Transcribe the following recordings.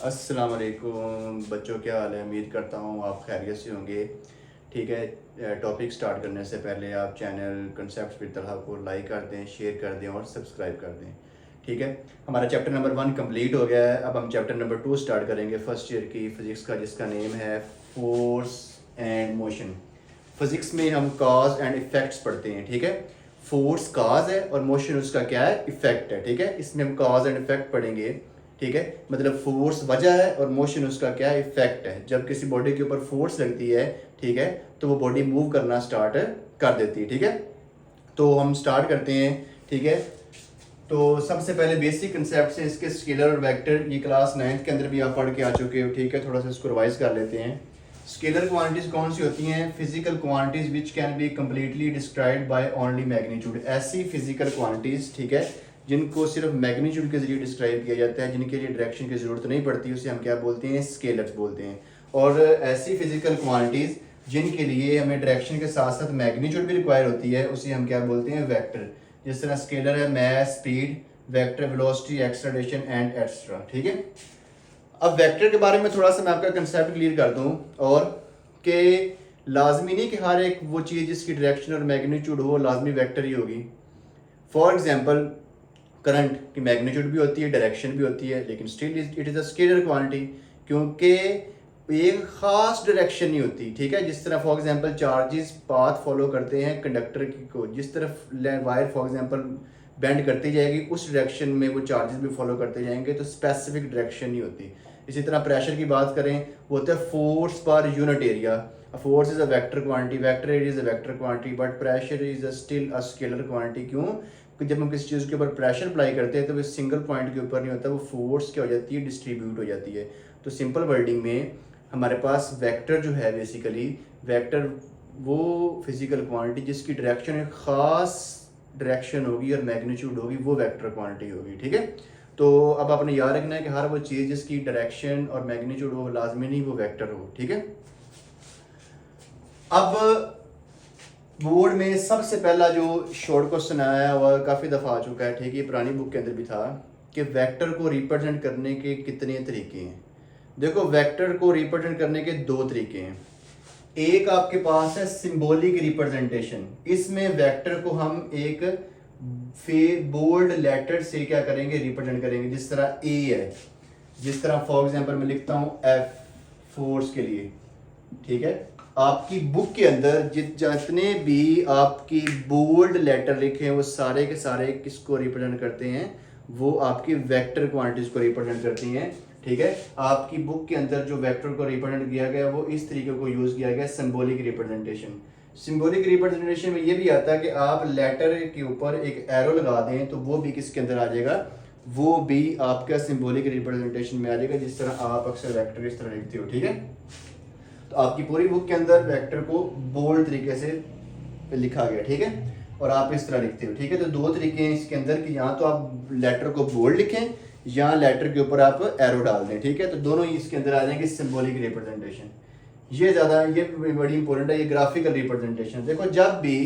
अस्सलाम वालेकुम बच्चों, क्या हाल है। उम्मीद करता हूँ आप खैरियत से होंगे। ठीक है, टॉपिक स्टार्ट करने से पहले आप चैनल कंसेप्ट फिर तरह को लाइक कर दें, शेयर कर दें और सब्सक्राइब कर दें। ठीक है, हमारा चैप्टर नंबर 1 कंप्लीट हो गया है। अब हम चैप्टर नंबर 2 स्टार्ट करेंगे फर्स्ट ईयर की फ़िज़िक्स का, जिसका नेम है फोर्स एंड मोशन। फिज़िक्स में हम कॉज एंड इफ़ेक्ट्स पढ़ते हैं। ठीक है, फोर्स कॉज है और मोशन उसका क्या है, इफ़ेक्ट है। ठीक है, इसमें हम कॉज एंड इफ़ेक्ट पढ़ेंगे। ठीक है, मतलब फोर्स वजह है और मोशन उसका क्या इफेक्ट है। जब किसी बॉडी के ऊपर फोर्स लगती है, ठीक है, तो वो बॉडी मूव करना स्टार्ट कर देती है। ठीक है, तो हम स्टार्ट करते हैं। ठीक है, तो सबसे पहले बेसिक कंसेप्ट है इसके, स्केलर और वेक्टर। ये क्लास 9th के अंदर भी आप पढ़ के आ चुके हो। ठीक है, थोड़ा सा इसको रिवाइज कर लेते हैं। स्केलर क्वांटिटीज कौन सी होती हैं? Physical quantities which can be completely described by only magnitude. ऐसी फिजिकल क्वांटिटीज, ठीक है, जिनको सिर्फ मैग्नीट्यूड के जरिए डिस्क्राइब किया जाता है, जिनके लिए डायरेक्शन की जरूरत नहीं पड़ती, उसे हम क्या बोलते हैं, स्केलर्स बोलते हैं। और ऐसी फिजिकल क्वांटिटीज जिनके लिए हमें डायरेक्शन के साथ साथ मैग्नीट्यूड भी रिक्वायर होती है, उसे हम क्या बोलते हैं, वेक्टर। जिस तरह स्केलर है mass, speed, vector velocity, acceleration and extra. ठीक है, अब वेक्टर के बारे में थोड़ा सा मैं आपका कंसेप्ट क्लियर कर दूं, और कि लाजमी नहीं कि हर एक वो चीज़ जिसकी डायरेक्शन और मैग्नीट्यूड हो लाजमी वेक्टर ही होगी। फॉर एग्जांपल, करंट की मैग्नीट्यूड भी होती है, डायरेक्शन भी होती है, लेकिन still it is a scalar quantity, क्योंकि एक ख़ास डायरेक्शन नहीं होती। ठीक है, जिस तरह for example charges path follow करते हैं कंडक्टर को, जिस तरफ वायर फॉर एग्जांपल बेंड करती जाएगी उस डायरेक्शन में वो चार्जेस भी फॉलो करते जाएंगे, तो स्पेसिफिक डायरेक्शन नहीं होती। इसी तरह प्रेशर की बात करें, वो होता है force per unit area. Force is a vector quantity, vector area is a vector quantity, but pressure is still a scalar quantity. क्यों? कि जब हम किसी चीज़ के ऊपर प्रेशर अप्लाई करते हैं तो वो सिंगल पॉइंट के ऊपर नहीं होता, वो फोर्स क्या हो जाती है, डिस्ट्रीब्यूट हो जाती है। तो सिंपल वर्डिंग में हमारे पास वेक्टर जो है, बेसिकली वेक्टर वो फिजिकल क्वांटिटी जिसकी डायरेक्शन एक ख़ास डायरेक्शन होगी और मैग्नीट्यूड होगी, वो वेक्टर क्वांटिटी होगी। ठीक है, तो अब आपने याद रखना है कि हर वो चीज़ जिसकी डायरेक्शन और मैग्नीट्यूड हो लाजमी नहीं वो वेक्टर हो। ठीक है, अब बोर्ड में सबसे पहला जो शॉर्ट क्वेश्चन आया है वह काफ़ी दफ़ा आ चुका है। ठीक है, पुरानी बुक के अंदर भी था कि वेक्टर को रिप्रेजेंट करने के कितने तरीके हैं। देखो, वेक्टर को रिप्रेजेंट करने के 2 तरीके हैं। एक आपके पास है सिंबॉलिक रिप्रेजेंटेशन। इसमें वेक्टर को हम एक बोल्ड लेटर से क्या करेंगे, रिप्रेजेंट करेंगे। जिस तरह ए है, जिस तरह फॉर एग्जांपल मैं लिखता हूं एफ फोर्स के लिए। ठीक है, आपकी बुक के अंदर जितने भी आपकी बोल्ड लेटर लिखे हैं वो सारे के सारे किसको रिप्रेजेंट करते हैं, वो आपकी वेक्टर क्वांटिटीज को रिप्रेजेंट करती हैं। ठीक है, आपकी बुक के अंदर जो वेक्टर को रिप्रेजेंट किया गया वो इस तरीके को यूज किया गया, सिंबॉलिक रिप्रेजेंटेशन। सिंबॉलिक रिप्रेजेंटेशन में ये भी आता है कि आप लेटर के ऊपर एक एरो लगा दें तो वो भी किसके अंदर आ जाएगा, वो भी आपका सिंबॉलिक रिप्रेजेंटेशन में आ जाएगा। जिस तरह आप अक्सर वेक्टर इस तरह लिखते हो। ठीक है, तो आपकी पूरी बुक के अंदर वेक्टर को बोल्ड तरीके से लिखा गया। ठीक है, और आप इस तरह लिखते हो। ठीक है, तो 2 तरीके हैं इसके अंदर कि यहाँ तो आप लेटर को बोल्ड लिखें या लेटर के ऊपर आप एरो डाल दें। ठीक है, तो दोनों ही इसके अंदर आ जाएंगे सिंबॉलिक रिप्रेजेंटेशन। ये बड़ी इंपॉर्टेंट है, ये ग्राफिकल रिप्रेजेंटेशन। देखो, जब भी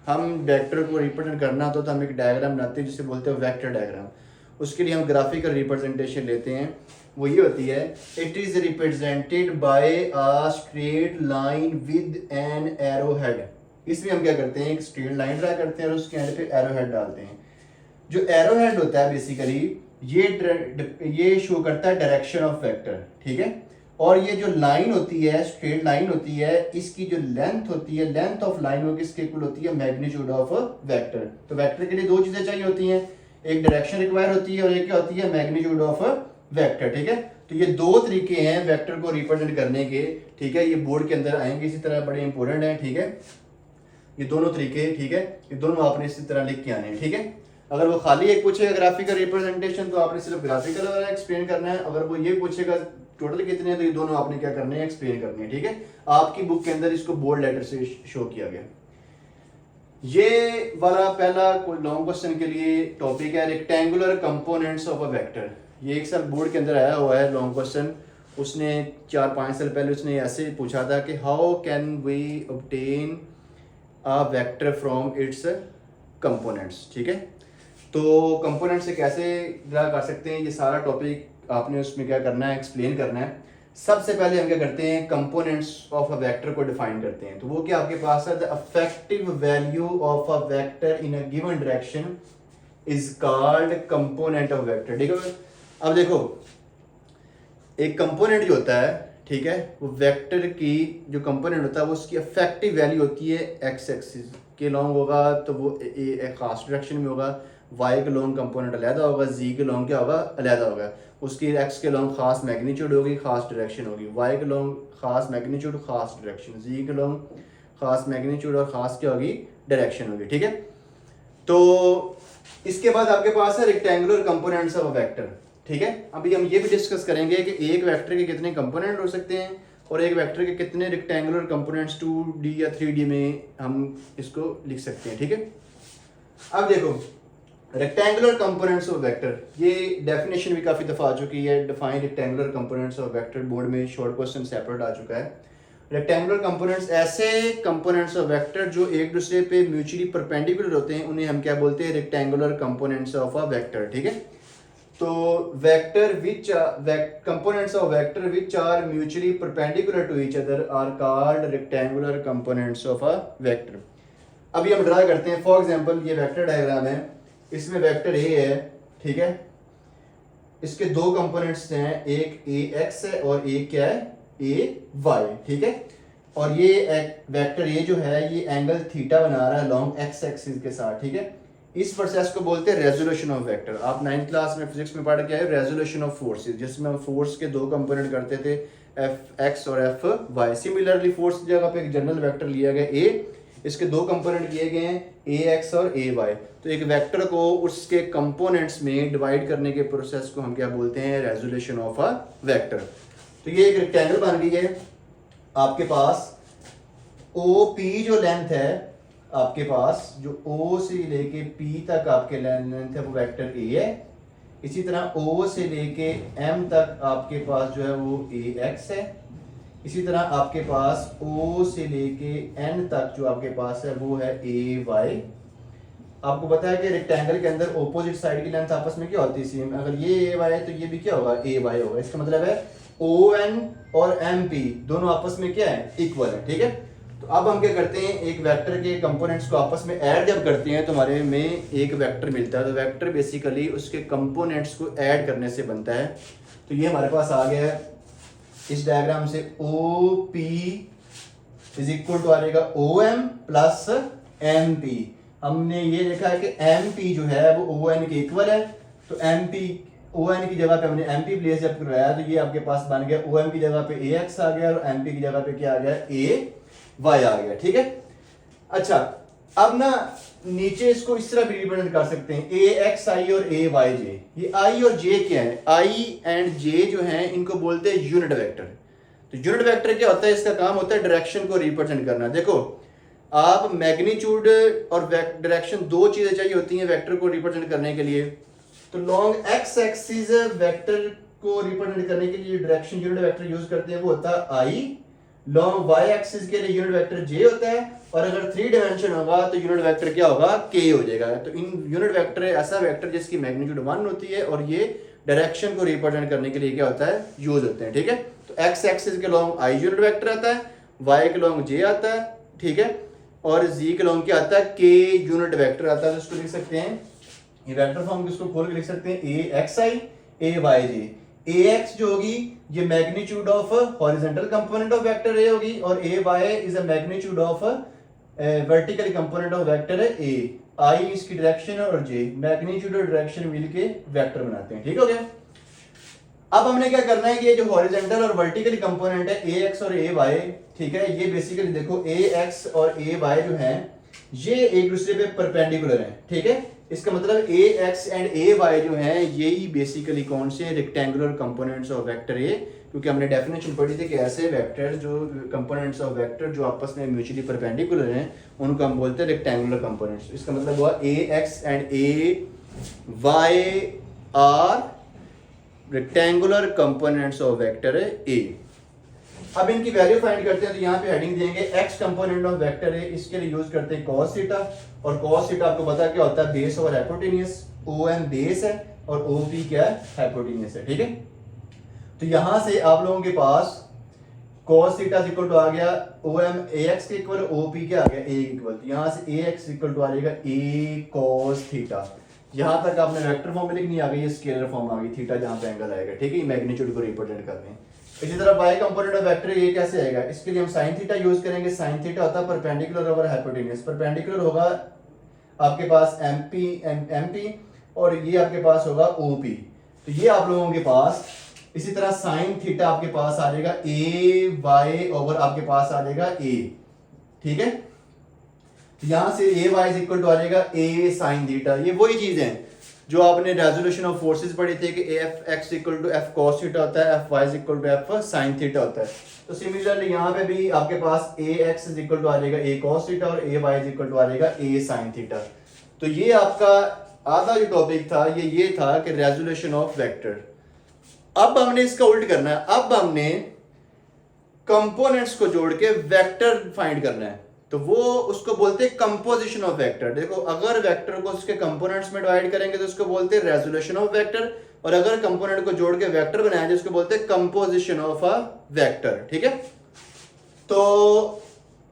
हम वेक्टर को रिप्रेजेंट करना होता है तो हम एक डायग्राम बनाते हैं जिसे बोलते हैं वेक्टर डायग्राम। उसके लिए हम ग्राफिकल रिप्रेजेंटेशन लेते हैं। वो ये होती है, it is represented by a straight line with an arrow head. इसमें हम क्या करते हैं, एक स्ट्रेट लाइन ड्रा करते हैं और उसके एंड पे एरो हेड डालते हैं। जो एरो हेड होता है बेसिकली ये शो करता है डायरेक्शन ऑफ वेक्टर। ठीक है, और ये जो लाइन होती है, स्ट्रेट लाइन होती है, इसकी जो लेंथ होती है, लेंथ ऑफ लाइन वो किसके इक्वल होती है, मैग्नीट्यूड ऑफ वेक्टर। तो वेक्टर के लिए 2 चीजें चाहिए होती हैं, एक डायरेक्शन रिक्वायर होती है और एक क्या होती है, मैग्नीट्यूड ऑफ वेक्टर। ठीक है, तो ये 2 तरीके हैं वेक्टर को रिप्रेजेंट करने के। ठीक है, ये बोर्ड के अंदर आएंगे इसी तरह, बड़े इंपॉर्टेंट है। ठीक है, ये दोनों तरीके, ठीक है, ये दोनों आपने इसी तरह लिख के आने हैं। ठीक है, अगर वो खाली एक पूछेगा ग्राफिकल रिप्रेजेंटेशन तो आपने सिर्फ ग्राफिकल वाला एक्सप्लेन करना है। अगर वो ये पूछेगा टोटल कितने हैं तो ये दोनों आपने क्या करने हैं, एक्सप्लेन करने हैं। ठीक है, आपकी बुक के अंदर इसको बोल्ड लेटर से शो किया गया। ये वाला पहला लॉन्ग क्वेश्चन के लिए टॉपिक है rectangular components of a vector. ये एक साल बोर्ड के अंदर आया हुआ है लॉन्ग क्वेश्चन। उसने 4-5 साल पहले उसने ऐसे पूछा था कि how can we obtain a vector from its components. ठीक है, तो कंपोनेंट से कैसे ड्रा कर सकते हैं, ये सारा टॉपिक आपने उसमें क्या करना है, एक्सप्लेन करना है। सबसे पहले हम क्या करते हैं, कंपोनेंट्स ऑफ अ वेक्टर को डिफाइन करते हैं। तो वो क्या आपके पास है, the affective value of a vector in a given direction is called component of vector. ठीक है, अब देखो एक कंपोनेंट जो होता है, ठीक है, वो वेक्टर की जो कंपोनेंट होता है वो उसकी अफेक्टिव वैल्यू होती है एक्स एक्सिस के लॉन्ग होगा तो वो एक खास डायरेक्शन में होगा, वाई के लॉन्ग कंपोनेंट अलहदा होगा, जी के लॉन्ग क्या होगा, अलहदा होगा। उसकी एक्स के लॉन्ग खास मैग्नीट्यूड होगी, खास डायरेक्शन होगी, वाई के लॉन्ग खास मैग्नीट्यूड खास डायरेक्शन, जी के लॉन्ग खास मैग्नीट्यूड और खास क्या होगी, डायरेक्शन होगी। ठीक है, तो इसके बाद आपके पास है rectangular components of a vector. ठीक है, अभी हम ये भी डिस्कस करेंगे कि एक वेक्टर के कितने कंपोनेंट हो सकते हैं और एक वेक्टर के कितने रेक्टेंगुलर कंपोनेंट्स 2D या 3D में हम इसको लिख सकते हैं। ठीक है, अब देखो रेक्टेंगुलर कंपोनेंट्स ऑफ वेक्टर, ये डेफिनेशन भी काफ़ी दफ़ा आ चुकी है। Define rectangular components of vector, board में शॉर्ट क्वेश्चन सेपरेट आ चुका है। रेक्टेंगुलर कंपोनेंट्स ऐसे कंपोनेंट्स ऑफ वेक्टर जो एक दूसरे पे म्यूचुअली परपेंडिकुलर होते हैं, उन्हें हम क्या बोलते हैं, rectangular components of a vector. ठीक है, तो vector which components of vector which are mutually perpendicular to each other are called rectangular components of a vector. अभी हम ड्रा करते हैं। फॉर एग्जांपल ये वेक्टर डायग्राम है, इसमें वेक्टर ए है। ठीक है, इसके दो कंपोनेंट्स हैं, एक ए एक्स है और एक क्या है, ए वाई। ठीक है, और ये वेक्टर ए जो है ये एंगल थीटा बना रहा है लॉन्ग एक्स एक्सिस के साथ। ठीक है, इस प्रोसेस को बोलते हैं रेजोल्यूशन ऑफ वेक्टर। आप 9th क्लास में फिजिक्स में पढ़ के आए रेजोल्यूशन ऑफ फोर्सेस, जिसमें हम फोर्स के दो कंपोनेंट करते थे, एफ एक्स और एफ वाई। सिमिलरली फोर्स की जगह पे एक जनरल वेक्टर लिया गया ए, इसके दो कंपोनेंट किए गए हैं, ए एक्स और ए वाई। तो एक वेक्टर को उसके कंपोनेंट्स में डिवाइड करने के प्रोसेस को हम क्या बोलते हैं, रेजोल्यूशन ऑफ अ वेक्टर। तो ये एक रेक्टेंगल बन गई है आपके पास। ओ पी जो लेंथ है आपके पास, जो O से लेके P तक आपके लेंथ है वो वेक्टर A है। इसी तरह O से लेके M तक आपके पास जो है वो AX है। इसी तरह आपके पास O से लेके N तक जो आपके पास है वो है AY। आपको पता है कि रेक्टेंगल के अंदर ऑपोजिट साइड की लेंथ आपस में क्या होती है, सेम। अगर ये AY है तो ये भी क्या होगा, AY होगा। इसका मतलब है ON और MP दोनों आपस में क्या है, इक्वल है। ठीक है, तो अब हम क्या करते हैं, एक वेक्टर के कंपोनेंट्स को आपस में ऐड जब करते हैं तो हमारे में एक वेक्टर मिलता है। तो वेक्टर बेसिकली उसके कंपोनेंट्स को ऐड करने से बनता है। तो ये हमारे पास आ गया है इस डायग्राम से, O P is equal to आ जाएगा O M plus M P. हमने ये देखा है कि एम पी जो है वो ओ एन के इक्वल है, तो एम पी ओ एन की जगह पे हमने एम पी प्लेस जब करवाया तो ये आपके पास बन गया ओ एम की जगह पे ए एक्स आ गया और एम पी की जगह पे क्या आ गया, ए वाई आ गया। ठीक है, अच्छा अब ना नीचे इसको इस तरह भी रिप्रेजेंट कर सकते हैं, ए एक्स आई और ए वाई जे। ये आई और जे क्या है, आई एंड जे जो हैं इनको बोलते हैं यूनिट वेक्टर। तो यूनिट वेक्टर क्या होता है, इसका काम होता है डायरेक्शन को रिप्रेजेंट करना। देखो आप मैग्नीट्यूड और डायरेक्शन दो चीजें चाहिए होती हैं वेक्टर को रिप्रेजेंट करने के लिए। तो लॉन्ग एक्स एक्सिस वेक्टर को रिप्रेजेंट करने के लिए डायरेक्शन यूनिट वेक्टर यूज करते हैं वो होता है आई। लॉन्ग वाई एक्सिस के लिए यूनिट वेक्टर जे होता है, और अगर 3 डायमेंशन होगा तो यूनिट वेक्टर क्या होगा, के हो जाएगा। तो इन यूनिट वेक्टर ऐसा वेक्टर जिसकी मैग्नीट्यूड 1 होती है और ये डायरेक्शन को रिप्रेजेंट करने के लिए क्या होता है, यूज होते हैं। ठीक है, तो एक्स एक्सिस के लॉन्ग आई यूनिट वेक्टर आता है, वाई के लॉन्ग जे आता है, ठीक है, और जी के लॉन्ग क्या आता है, के यूनिट वेक्टर आता है। तो इसको लिख सकते हैं, ये वेक्टर फॉर्म इसको खोल के लिख सकते हैं, A X I A Y J. A X जो होगी ये magnitude of horizontal component of vector A होगी, और A Y is a magnitude of vertical component of vector है ए। आई इसकी डायरेक्शन है और जे मैग्नीट्यूड और डायरेक्शन मिलके वेक्टर बनाते हैं। ठीक हो गया। अब हमने क्या करना है कि ये जो हॉरिजॉन्टल और वर्टिकल कंपोनेंट है ए एक्स और ए वाई, ठीक है, ये बेसिकली देखो ए एक्स और ए वाई जो है ये एक दूसरे पे परपेंडिकुलर हैं। ठीक है, इसका मतलब ए एक्स एंड ए वाई जो हैं यही बेसिकली कौन से रेक्टेंगुलर कंपोनेंट्स ऑफ वेक्टर ए, क्योंकि हमने डेफिनेशन पढ़ी थी कि ऐसे वेक्टर जो कंपोनेंट्स ऑफ वेक्टर जो आपस में म्यूचुअली परपेंडिकुलर हैं उनको हम बोलते हैं रेक्टेंगुलर कंपोनेंट्स। इसका मतलब हुआ A X and A Y are rectangular components of vector A. अब इनकी वैल्यू फाइंड करते हैं, तो यहाँ पे हेडिंग देंगे x कंपोनेंट ऑफ वेक्टर है, इसके लिए यूज करते हैं cos थीटा, और cos थीटा आपको पता क्या होता है, बेस और हाइपोटेन्यूस। OM बेस है और OP क्या है, हाइपोटेन्यूस है। ठीक है, तो यहां से आप लोगों के पास cos थीटा इक्वल टू आ गया OM AX के इक्वल, OP क्या आ गया A इक्वल, यहां से AX इक्वल टू आ जाएगा A cos थीटा। यहां तक आपने वेक्टर फॉर्म में लिखनी आ गई, ये स्केलर फॉर्म आ गई, थीटा जहां पे एंगल आएगा, ठीक है, मैग्नीट्यूड को रिप्रेजेंट कर रहे हैं। इसी तरह y कंपोनेंट ऑफ वेक्टर ये कैसे आएगा, इसके लिए हम sin थीटा यूज करेंगे। sin थीटा होता है परपेंडिकुलर ओवर हाइपोटेन्यूज, परपेंडिकुलर होगा आपके पास MP और ये आपके पास होगा OP। तो ये आप लोगों के पास इसी तरह sin थीटा आपके पास आ जाएगा AY ओवर आपके पास आ जाएगा A, ठीक है। यहां से AY इज इक्वल टू आ जाएगा A sin थीटा। ये वही चीज है जो आपने रेजोल्यूशन ऑफ फोर्सेस पढ़ी थी कि Fx equal to F cos theta होता है, Fy is equal to F sin theta होता है। तो सिमिलरली यहाँ पे भी आपके पास AX इज इक्वल टू आ जाएगा A cos थीटा और AY इज इक्वल टू आ जाएगा A sin थीटा। तो ये आपका आधा जो टॉपिक था ये था कि रेजोल्यूशन ऑफ वेक्टर। अब हमने इसका उल्ट करना है, अब हमने कंपोनेंट्स को जोड़ के वेक्टर फाइंड करना है। तो वो उसको बोलते हैं कंपोजिशन ऑफ वेक्टर। देखो अगर वेक्टर को उसके कंपोनेंट्स में डिवाइड करेंगे तो उसको बोलते हैं रेजोल्यूशन ऑफ वेक्टर, और अगर कंपोनेंट को जोड़ के वेक्टर बनाएंगे उसको बोलते हैं कंपोजिशन ऑफ अ वेक्टर, ठीक है। तो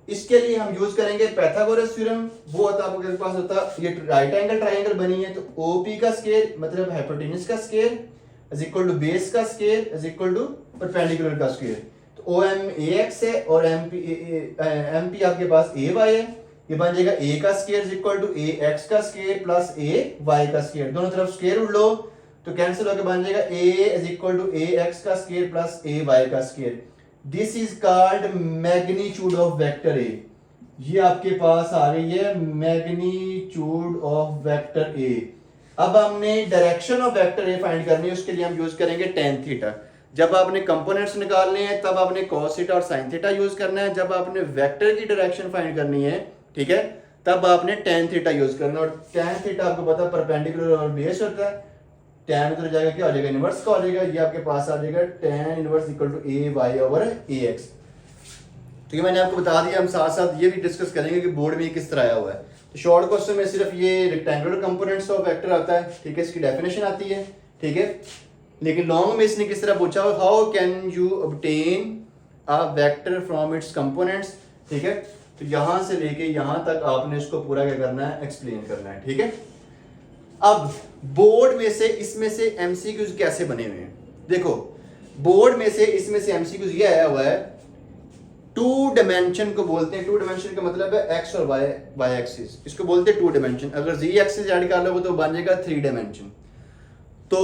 इसके लिए हम यूज करेंगे पाइथागोरस थ्योरम। वो होता है आपके पास होता है, ये राइट एंगल ट्राइंगल बनी है तो OP का स्केयर मतलब हाइपोटेन्यूज का square is equal to base का square is equal to perpendicular का स्केयर। तो OM AX है और MP आपके पास AY है, ये बन जाएगा A का square is equal to AX का स्केयर प्लस AY का स्केयर, दोनों तरफ स्केयर उड़ लो तो कैंसिल होकर बन जाएगा A is equal to AX का स्केयर प्लस AY का square. This is called magnitude of vector A। ये आपके पास आ रही है मैग्नीट्यूड ऑफ वेक्टर A। अब हमने direction of vector A find करनी है, उसके लिए हम यूज करेंगे tan थीटा। जब आपने कंपोनेंट्स निकालने हैं तब आपने cos थीटा और sin थीटा यूज करना है। जब आपने वेक्टर की डायरेक्शन फाइंड करनी है, ठीक है, तब आपने tan थीटा यूज करना है। और tan थीटा आपको पता है परपेंडिकुलर और बेस होता है, tan उधर जाएगा क्या हो जाएगा, इनवर्स का हो जाएगा। ये आपके पास आ जाएगा tan inverse equal to AY over AX। तो ये मैंने आपको बता दिया, हम साथ साथ ये भी डिस्कस करेंगे कि बोर्ड में किस तरह आया हुआ है। तो शॉर्ट क्वेश्चन में सिर्फ ये रेक्टेंगुलर कंपोनेंट्स ऑफ वेक्टर आता है, ठीक है, इसकी डेफिनेशन आती है, ठीक है। लेकिन लॉन्ग में इसने किस तरह पूछा, how can you obtain a vector from its components, ठीक है। तो यहां से लेके यहां तक आपने इसको पूरा क्या करना है, एक्सप्लेन करना है, ठीक है। अब बोर्ड में से इसमें से एमसीक्यूज कैसे बने हुए हैं, देखो बोर्ड में से इसमें से एमसीक्यूज ये आया हुआ है, टू डायमेंशन को बोलते हैं। टू डायमेंशन का मतलब है एक्स और वाई एक्सिस, इसको बोलते हैं टू डायमेंशन। अगर जी एक्सिस ऐड कर लोगे तो बन जाएगा थ्री डायमेंशन। तो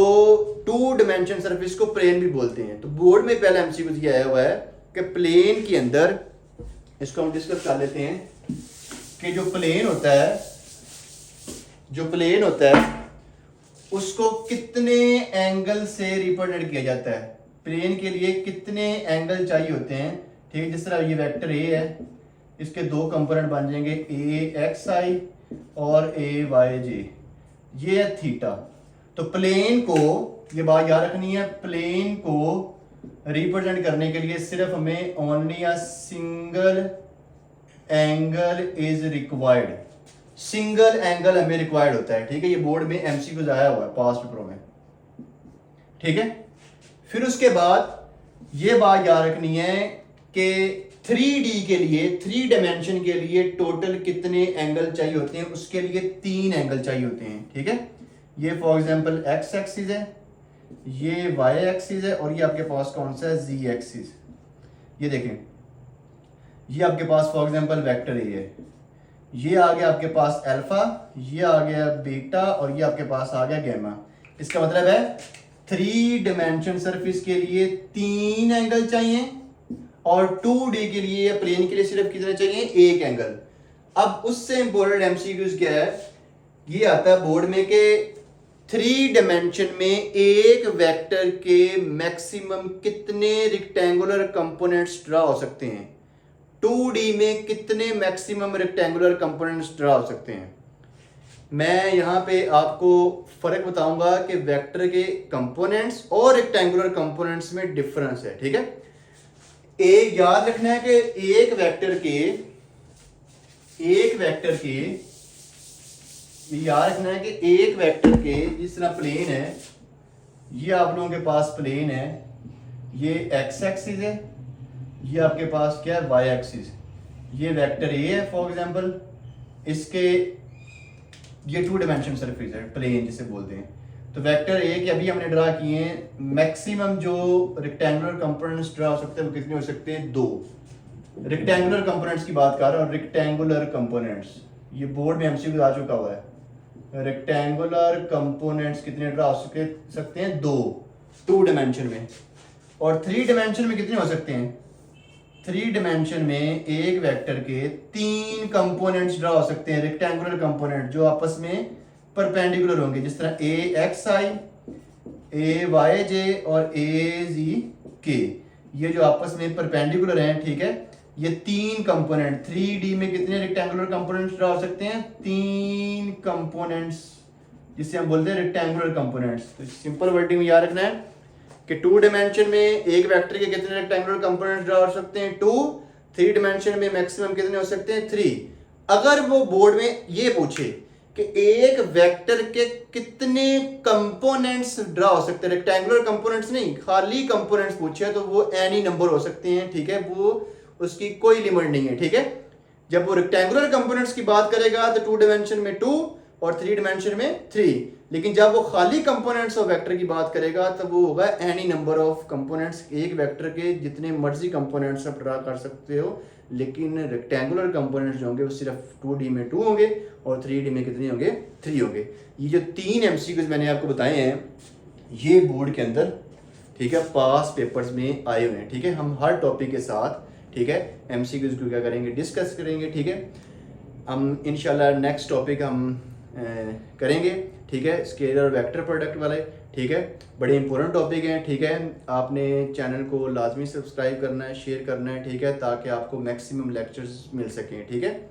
टू डायमेंशन सरफेस को प्लेन भी बोलते हैं। तो बोर्ड में पहला एमसीक्यू ये आया हुआ है कि प्लेन के अंदर, इसको हम डिस्कस कर लेते हैं कि जो प्लेन होता है उसको कितने एंगल से रिप्रेजेंट किया जाता है, प्लेन के लिए कितने एंगल चाहिए होते हैं, ठीक है। जिस तरह ये वेक्टर A है, इसके दो कंपोनेंट बन जाएंगे AXI और AYJ, ये है थीटा। तो प्लेन को, ये बात याद रखनी है, प्लेन को रिप्रेजेंट करने के लिए सिर्फ हमें only a single angle is required, single angle हमें रिक्वायर्ड होता है, ठीक है। ये बोर्ड में एमसीक्यू आया हुआ है पास पेपरों में, ठीक है। फिर उसके बाद ये बात याद रखनी है कि 3D के लिए, थ्री डायमेंशन के लिए टोटल कितने एंगल चाहिए होते हैं, उसके लिए 3 एंगल चाहिए होते हैं, ठीक है। ये फॉर एग्जांपल एक्स एक्सिस है, ये वाई एक्सिस है और ये आपके पास कौन सा है, जी एक्सिस। ये देखें, ये आपके पास फॉर एग्जांपल वेक्टर ए है, ये आ गया आपके पास अल्फा, ये आ गया बीटा और ये आपके पास आ गया गैमा। इसका मतलब है 3 डायमेंशन सरफेस के लिए 3 एंगल चाहिए और 2D के लिए या प्लेन के लिए सिर्फ कितने चाहिए, 1 एंगल। अब उससे इंपॉर्टेंट एमसीक्यूज क्या है, ये आता है बोर्ड में कि 3 डायमेंशन में एक वेक्टर के मैक्सिमम कितने रेक्टेंगुलर कंपोनेंट्स ड्रा हो सकते हैं, 2D में कितने मैक्सिमम रेक्टेंगुलर कंपोनेंट्स ड्रा हो सकते हैं। मैं यहाँ पे आपको फर्क बताऊंगा कि वेक्टर के कंपोनेंट्स और रेक्टेंगुलर कंपोनेंट्स में डिफरेंस है, ठीक है। एक याद रखना है कि एक वेक्टर के याद रखना है कि एक वेक्टर के, जिस तरह प्लेन है, ये आप लोगों के पास प्लेन है, ये एक्स एक्सिस है, ये आपके पास क्या है वाई एक्सिस। ये वेक्टर ए है फॉर एग्जांपल, इसके ये 2 डायमेंशन सरफेस है, प्लेन जिसे बोलते हैं। तो वेक्टर ए के अभी हमने ड्रा किए हैं, मैक्सिमम जो रेक्टेंगुलर कंपोनेंट्स ड्रा हो सकते हैं वो कितने हो सकते हैं, 2 रेक्टेंगुलर कंपोनेंट्स की बात कर रहा हूँ। रेक्टेंगुलर कंपोनेंट्स ये बोर्ड में एमसीक्यू आ चुका हुआ है। रेक्टेंगुलर कंपोनेंट्स कितने ड्रा हो सकते हैं, 2 डायमेंशन में। और 3 डायमेंशन में कितने हो सकते हैं, 3 डायमेंशन में एक वेक्टर के 3 कंपोनेंट्स ड्रा हो सकते हैं, रेक्टेंगुलर कंपोनेंट जो आपस में परपेंडिकुलर होंगे, जिस तरह ए एक्स आई, ए वाई जे और ए जी के, ये जो आपस में परपेंडिकुलर हैं, ठीक है। ये 3 कंपोनेंट 3D में कितने रेक्टेंगुलर कंपोनेंट्स ड्रा हो सकते हैं, 3 कंपोनेंट्स, जिसे हम बोलते हैं रेक्टेंगुलर कंपोनेंट्स। तो सिंपल वर्डिंग में याद रखना है कि 2 डायमेंशन में एक वेक्टर के कितने रेक्टेंगुलर कंपोनेंट्स ड्रा हो सकते हैं, 2। 3 डायमेंशन में मैक्सिमम कितने हो सकते हैं, 3। अगर वो बोर्ड में ये पूछे कि एक वेक्टर के कितने कंपोनेंट्स ड्रा हो सकते हैं, रेक्टेंगुलर कंपोनेंट्स नहीं, खाली कंपोनेंट्स पूछे, तो वो एनी नंबर हो सकते हैं, ठीक है। वो उसकी कोई लिमिट नहीं है, ठीक है। जब वो रेक्टेंगुलर कंपोनेंट्स की बात करेगा तो 2 डायमेंशन में 2 और 3 डायमेंशन में 3। लेकिन जब वो खाली कंपोनेंट्स ऑफ वेक्टर की बात करेगा तो वो होगा एनी नंबर ऑफ कंपोनेंट्स। एक वेक्टर के जितने मर्जी कंपोनेंट्स आप ड्रा कर सकते हो, लेकिन रेक्टेंगुलर कंपोनेंट्स जो होंगे वो सिर्फ 2D में 2 होंगे और 3D में कितने होंगे, 3 होंगे। ये जो 3 एमसीक्यूज मैंने आपको बताए हैं, ये बोर्ड के अंदर, ठीक है, पास पेपर्स में आए हुए हैं, ठीक है। हम हर टॉपिक के साथ, ठीक है, एमसीक्यूज को क्या करेंगे, डिस्कस करेंगे, ठीक है। हम इंशाल्लाह नेक्स्ट टॉपिक हम करेंगे, ठीक है, स्केलर और वेक्टर प्रोडक्ट वाले, ठीक है। बड़े इंपॉर्टेंट टॉपिक हैं, ठीक है। आपने चैनल को लाजमी सब्सक्राइब करना है, शेयर करना है, ठीक है, ताकि आपको मैक्सिमम लेक्चर्स मिल सकें, ठीक है।